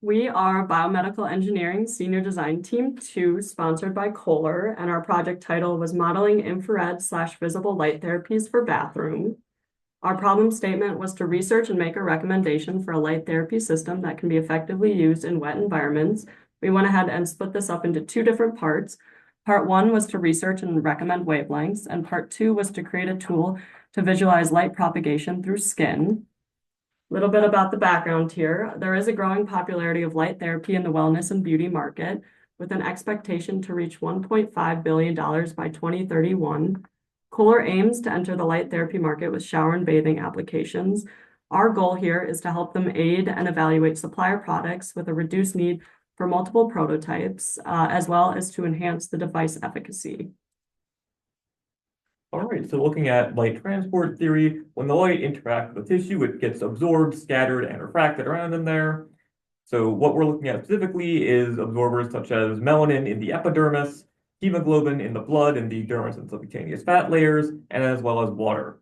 We are Biomedical Engineering Senior Design Team 2, sponsored by Kohler, and our project title was Modeling Infrared/Visible Light Therapies for Bathroom. Our problem statement was to research and make a recommendation for a light therapy system that can be effectively used in wet environments. We went ahead and split this up into two different parts. Part 1 was to research and recommend wavelengths, and Part 2 was to create a tool to visualize light propagation through skin. A little bit about the background here. There is a growing popularity of light therapy in the wellness and beauty market, with an expectation to reach $1.5 billion by 2031. Kohler aims to enter the light therapy market with shower and bathing applications. Our goal here is to help them aid and evaluate supplier products with a reduced need for multiple prototypes, as well as to enhance the device efficacy. All right, so looking at light transport theory, when the light interacts with the tissue, it gets absorbed, scattered, and refracted around in there. So what we're looking at specifically is absorbers such as melanin in the epidermis, hemoglobin in the blood and the dermis and subcutaneous fat layers, and as well as water.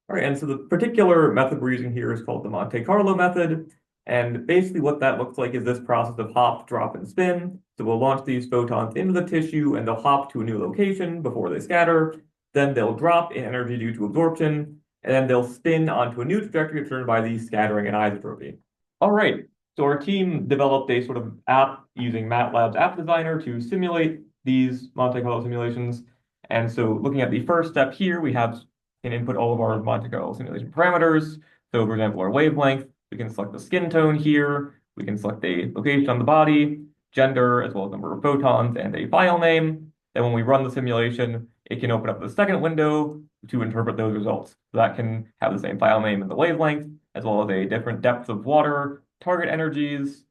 All right, and so the particular method we're using here is called the Monte Carlo method. And basically what that looks like is this process of hop, drop, and spin. So we'll launch these photons into the tissue and they'll hop to a new location before they scatter. Then they'll drop in energy due to absorption, and then they'll spin onto a new trajectory determined by the scattering and isotropy. All right, so our team developed a sort of app using MATLAB's App Designer to simulate these Monte Carlo simulations. And so looking at the first step here, we can input all of our Monte Carlo simulation parameters. So for example, our wavelength, we can select the skin tone here. We can select a location on the body, gender, as well as number of photons, and a file name. Then when we run the simulation, it can open up the second window to interpret those results. So that can have the same file name and the wavelength, as well as a different depth of water, target energies,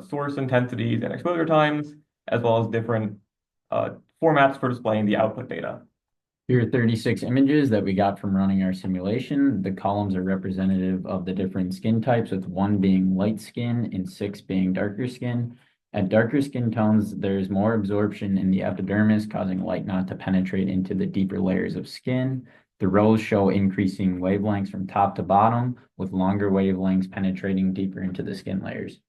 source intensities, and exposure times, as well as different formats for displaying the output data. Here are 36 images that we got from running our simulation. The columns are representative of the different skin types, with 1 being light skin and 6 being darker skin. At darker skin tones, there's more absorption in the epidermis, causing light not to penetrate into the deeper layers of skin. The rows show increasing wavelengths from top to bottom, with longer wavelengths penetrating deeper into the skin layers.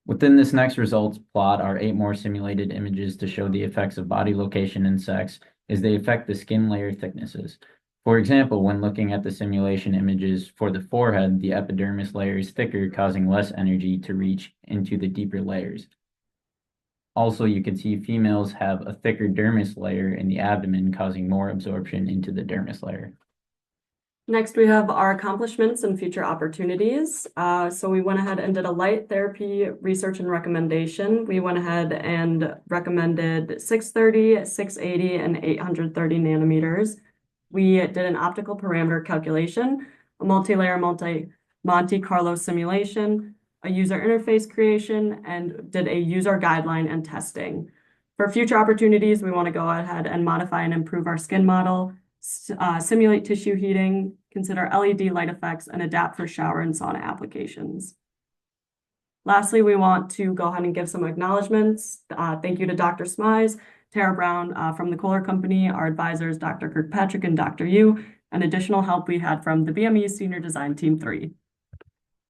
Within this next results plot are 8 more simulated images to show the effects of body location and sex as they affect the skin layer thicknesses. For example, when looking at the simulation images for the forehead, the epidermis layer is thicker, causing less energy to reach into the deeper layers. Also, you can see females have a thicker dermis layer in the abdomen, causing more absorption into the dermis layer. Next, we have our accomplishments and future opportunities. So we went ahead and did a light therapy research and recommendation. We went ahead and recommended 630, 680, and 830 nanometers. We did an optical parameter calculation, a multi-layer Monte Carlo simulation, a user interface creation, and did a user guideline and testing. For future opportunities, we want to go ahead and modify and improve our skin model, simulate tissue heating, consider LED light effects, and adapt for shower and sauna applications. Lastly, we want to go ahead and give some acknowledgments. Thank you to Dr. Smize, Tara Brown from the Kohler Company, our advisors, Dr. Kirkpatrick and Dr. Yu, and additional help we had from the BME Senior Design Team 3.